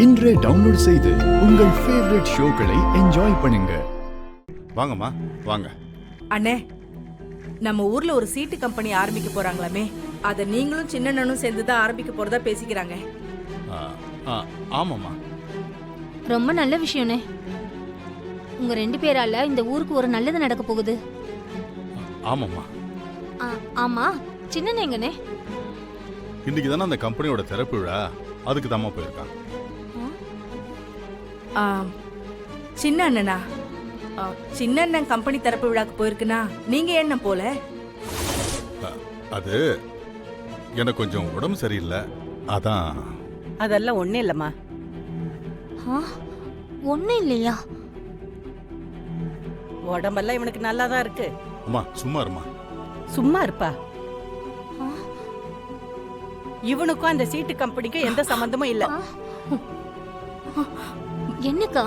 இன்றே டவுன்லோட் செய்து உங்கள் ஃபேவரட் ஷோக்களை என்ஜாய் பண்ணுங்க. வாங்கம்மா வாங்க. அண்ணே, நம்ம ஊர்ல ஒரு சீட்டு கம்பெனி ஆரம்பிக்க போறாங்களாமே, அத நீங்களும் சின்னண்ணனும் சேர்ந்து தான் ஆரம்பிக்க போறதா பேசிக்கிறாங்க. ஆமாம்மா. ரொம்ப நல்ல விஷயம்னே. உங்க 2 பேரால இந்த ஊருக்கு ஒரு நல்லது நடக்க போகுது. ஆமாம்மா. ஆமா, சின்னண்ணே எங்கனே? இன்னைக்கு தானே அந்த கம்பெனியோட திறப்பு விழா, அதுக்கு தாம்மா போயிருக்கான். சின்ன அண்ணனா? சின்ன அண்ணன் கம்பெனி திறப்பு விழாக்கு போயிருக்குன்னா நீங்க என்ன போல? அது எனக்கு கொஞ்சம் உடம்பு சரியில்லை, அதான். அதெல்லாம் ஒண்ணு இல்லம்மா. ஒண்ணும் இல்லையா? உடம்பெல்லாம் இவனுக்கு நல்லாதான் இருக்கு. அம்மா சும்மா இருமா. சும்மா இருப்பா. இவனுக்கும் அந்த சீட்டு கம்பெனிக்கும் எந்த சம்பந்தமும் இல்ல. என்னக்கா?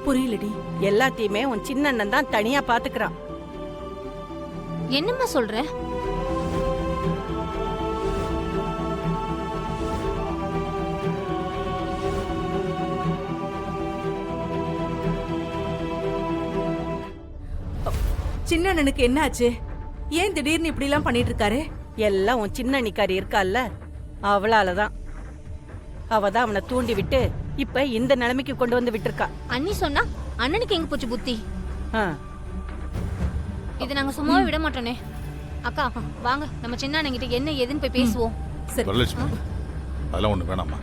புரியலடி. எல்லாத்தையுமே உன் சின்ன அண்ணன் தான் தனியா பாத்துக்கிறான். என்னம்மா சொல்ற? சின்ன அண்ணனுக்கு என்ன ஆச்சு? ஏன் திடீர்னு இப்படி எல்லாம் பண்ணிட்டு இருக்காரு? எல்லாம் உன் சின்ன அண்ணிக்காரி இருக்கால்ல, அவளாலதான். அவதான் அவனை தூண்டி விட்டு இப்ப இந்த நிலைமைக்கு கொண்டு வந்து விட்டுருக்கா. அண்ணி சொன்னா அண்ணனுக்கு எங்க போச்சு புத்தி? ஆ. இத நாங்க சும்மாவே விட மாட்டோனே. அக்கா வாங்க, நம்ம சின்ன அண்ணன்கிட்ட என்ன ஏதுன்னு போய் பேசுவோம். சரி. வரலட்சுமி, அதெல்லாம் ஒண்ணு வேணாம்மா.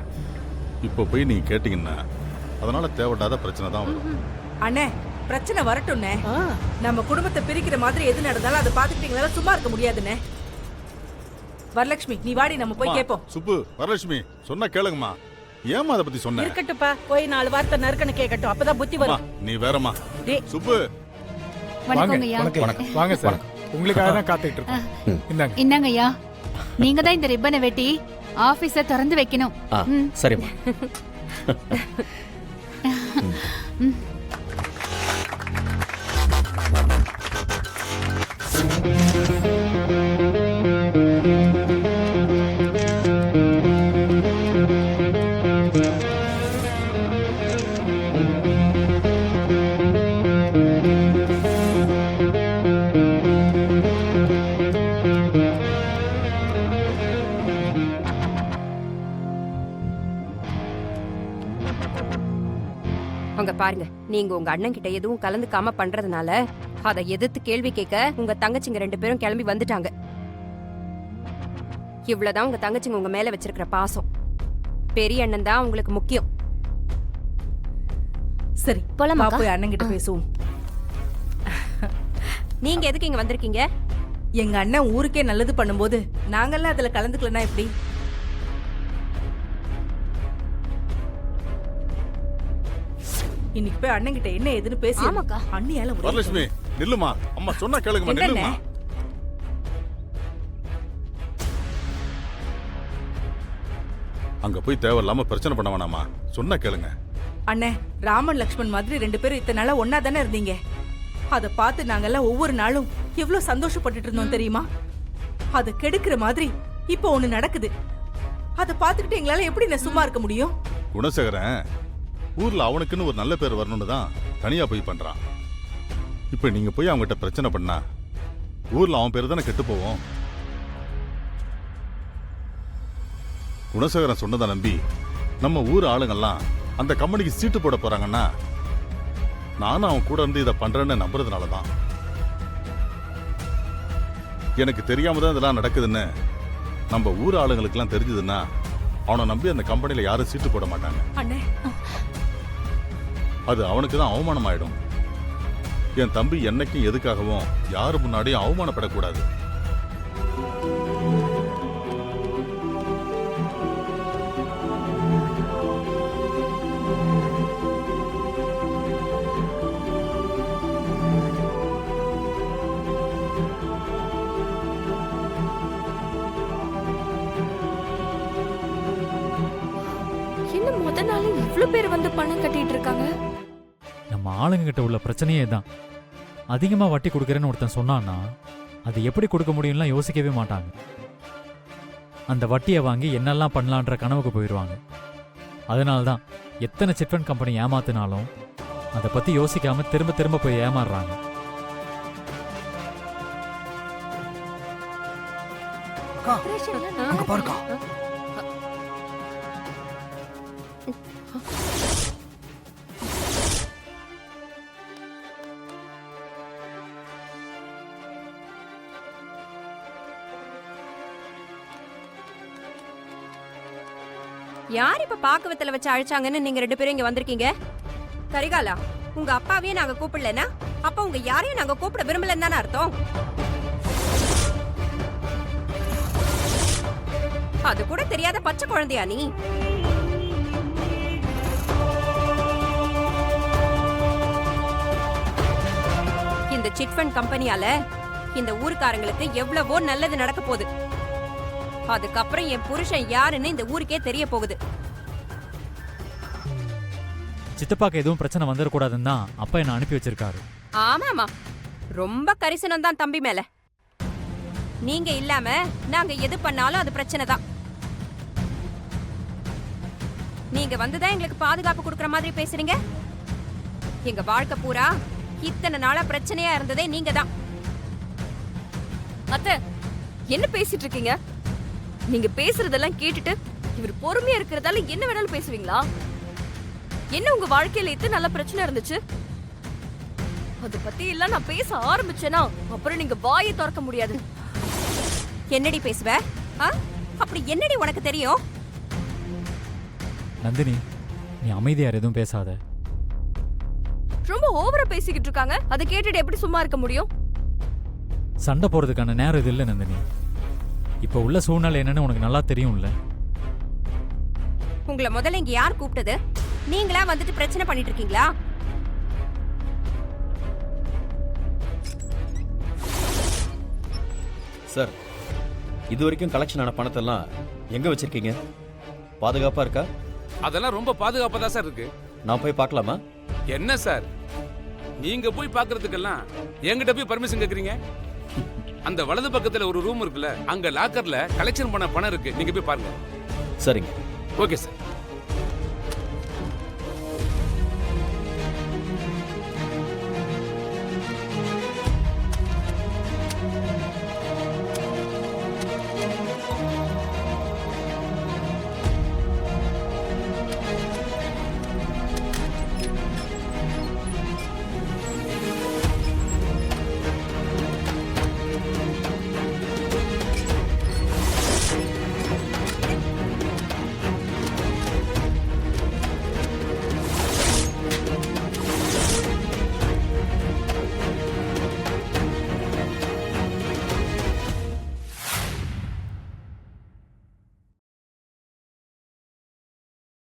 இப்போ போய் நீங்க கேட்டீங்கன்னா அதனால தேவையில்லாத பிரச்சனை தான் வரும். அண்ணே, பிரச்சனை வரட்டும்னே. ஆ. நம்ம குடும்பத்தை பிரிக்கிற மாதிரி எது நடந்தாலும் அதை பாத்துக்கிட்டீங்களா சும்மா இருக்க முடியாதுண்ணே. வரலட்சுமி, நீ வாடி, நம்ம போய் கேட்போம். சுப்பு, வரலட்சுமி சொன்னா கேளுங்கம்மா. ஏமா அதை பத்தி சொன்ன? இருக்கட்டுப்பா, போய் 4 வார்த்தை நறுக்கன்னு கேட்கட்டும், அப்பதான் புத்தி வரும். நீ வேறம்மா. டேய். சுப்பு, வாங்க சார், உங்களுக்காக தான் காத்துட்டு இருக்கோம். இந்தாங்க ஐயா, நீங்க தான் இந்த ரிப்பனை வெட்டி ஆபீஸ திறந்து வைக்கணும். சரிம்மா. அங்க பாருங்க, நீங்க உங்க அண்ணன் கிட்ட எதுவும் கலந்துக்காம பண்றதுனால அதை எதிர்த்து கேள்வி கேட்க உங்க தங்கச்சிங்க 2 பேரும் கிளம்பி வந்துட்டாங்க. இவ்வளவுதான் உங்க தங்கச்சிங்க உங்க மேல வச்சிருக்கிற பாசம். பெரிய அண்ணன் தான் உங்களுக்கு முக்கியம். சரி, போலாமா? போய் அண்ணன் கிட்ட பேசுவோம். நீங்க எதுக்கு இங்க வந்திருக்கீங்க? எங்க அண்ணன் ஊருக்கே நல்லது பண்ணும்போது நாங்கெல்லாம் அதுல கலந்துக்கலனா எப்படி? இன்னைக்கு போய் அண்ணன் கிட்ட என்ன ஏதுன்னு பேசி. ஆமாக்கா. அண்ணியால வரலட்சுமி நில்லுமா. அம்மா சொன்னா கேளுங்கம்மா, நில்லுமா. அங்க போய் தேவையில்லாம பிரச்சனை பண்ண வேணாமா, சொன்னா கேளுங்க. அண்ணே, ராமன் லக்ஷ்மண் மாதிரி 2 பேரும் இத்தனை நாளா ஒன்னா தானே இருந்தீங்க. அதை பார்த்து நாங்கெல்லாம் ஒவ்வொரு நாளும் எவ்வளவு சந்தோஷப்பட்டுட்டு இருந்தோம் தெரியுமா? அதை கெடுக்கிற மாதிரி இப்போ ஒண்ணு நடக்குது. அதை பார்த்துக்கிட்டு எங்களால எப்படி நான் சும்மா இருக்க முடியும்? குணசேகரன் ஊர்ல அவனுக்குன்னு ஒரு நல்ல பேர் வரணும்னு தான் தனியா போய் பண்றான். இப்ப நீங்க போய் அவங்ககிட்ட பிரச்சனை பண்ணா ஊர்ல அவன் பேர் தானே கெட்டு போவோம். குணசேகரன் சொன்னதை நம்பி நம்ம ஊர் ஆளுங்கெல்லாம் அந்த கம்பெனிக்கு சீட்டு போட போறாங்கன்னா நானும் அவன் கூட இருந்து இதை பண்றேன்னு நம்புறதுனாலதான். எனக்கு தெரியாம தான் இதெல்லாம் நடக்குதுன்னு நம்ம ஊர் ஆளுங்களுக்கெல்லாம் தெரிஞ்சதுன்னா அவனை நம்பி அந்த கம்பெனில யாரும் சீட்டு போட மாட்டாங்க. அண்ணே, அது அவனுக்கு தான் அவமானம் ஆயிடும். என் தம்பி என்னைக்கும் எதுக்காகவும் யாரு முன்னாடியும் அவமானப்படக்கூடாது. என்ன முத நாள் இவ்ளோ பேர் வந்து பணம் கட்டிட்டு இருக்காங்க? நம்ம ஆளுங்க கிட்ட உள்ள பிரச்சனையே தான். அதிகமா வட்டி கொடுக்கறேன்னு ஒருத்தன் சொன்னான்னா அது எப்படி கொடுக்க முடியும்லாம் யோசிக்கவே மாட்டாங்க. அந்த வட்டியை வாங்கி என்னெல்லாம் பண்ணலான்ற கனவுக்கு போயிடுவாங்க. அதனால தான் எத்தனை சிட் ஃபண்ட் கம்பெனி ஏமாத்தினாலும் அதை பத்தி யோசிக்காம திரும்ப திரும்ப போய் ஏமாறுறாங்க. அங்க பாருக்கா. யார் இப்ப பாக்குவத்துல வச்சு அழைச்சாங்கன்னு நீங்க 2 பேரும் இங்க வந்திருக்கீங்க? கரிகாலா, உங்க அப்பாவையே நாங்க கூப்பிடலன்னா அப்ப உங்க யாரையும் நாங்க கூப்பிட விரும்பலன்னு தானே அர்த்தம்? அது கூட தெரியாத பச்சை குழந்தையா நீ? இந்த சிட் ஃபண்ட் கம்பெனியால இந்த ஊர்க்காரங்களுக்கு எவ்வளவோ நல்லது நடக்க போகுது. அதுக்கப்புறம் என் புருஷன் யாருன்னு இந்த ஊருக்கே தெரிய போகுது. சித்தப்பாக்கு எதுவும் பிரச்சனை வந்துடக்கூடாதுன்னு தான் அப்பா என்ன அனுப்பி வச்சிருக்காரு. ஆமாமா, ரொம்ப கரிசனம் தான் தம்பி மேல. நீங்க இல்லாம நாங்க எது பண்ணாலும் அது பிரச்சனை தான். நீங்க வந்துதான் எங்களுக்கு பாதுகாப்பு கொடுக்கற மாதிரி பேசுறீங்க. எங்க வாழ்க்கை பூரா இத்தனை நாளா பிரச்சனையா இருந்ததே நீங்க தான். அத்தை, என்ன பேசிட்டு இருக்கீங்க? நீங்க பேசுறதெல்லாம் கேட்டுட்டு இவர் பொறுமையா இருக்கிறதால என்ன வேணாலும் பேசுவீங்களா? என்ன உங்க வாழ்க்கையில இத்தனை நல்ல பிரச்சனை இருந்துச்சு? அத பத்தி எல்லாம் நான் பேச ஆரம்பிச்சேனா அப்புறம் நீங்க வாயை திறக்க முடியாது. என்னடி பேசுவ? அப்படி என்னடி உனக்கு தெரியும்? நந்தினி, நீ அமைதியார், எதுவும் பேசாத. ரொம்ப ஓவரா பேசிக்கிட்டு இருக்காங்க. அதை கேட்டுட்டு எப்படி சும்மா இருக்க முடியும்? சண்டை போறதுக்கான நேரம் இது இல்லை நந்தினி. இப்ப உள்ள சூழ்நிலை என்னன்னு உனக்கு நல்லா தெரியும்ல. உங்களை முதல்ல இங்க யார் கூப்பிட்டது? நீங்களா வந்துட்டு பிரச்சனை பண்ணிட்டு இருக்கீங்களா? சார், இது வரைக்கும் கலெக்ஷன் ஆன பணத்தெல்லாம் எங்க வச்சிருக்கீங்க? பாதுகாப்பா இருக்கா? அதெல்லாம் ரொம்ப பாதுகாப்பா தான் சார் இருக்கு. நான் போய் பார்க்கலாமா? என்ன சார், நீங்க போய் பார்க்கிறதுக்கெல்லாம் என்கிட்ட போய் பர்மிஷன் கேக்குறீங்க? அந்த வலது பக்கத்துல ஒரு ரூம் இருக்குல்ல, அங்க லாக்கர்ல கலெக்ஷன் பண்ண பணம் இருக்கு, நீங்க போய் பாருங்க. சரிங்க. Okay sir.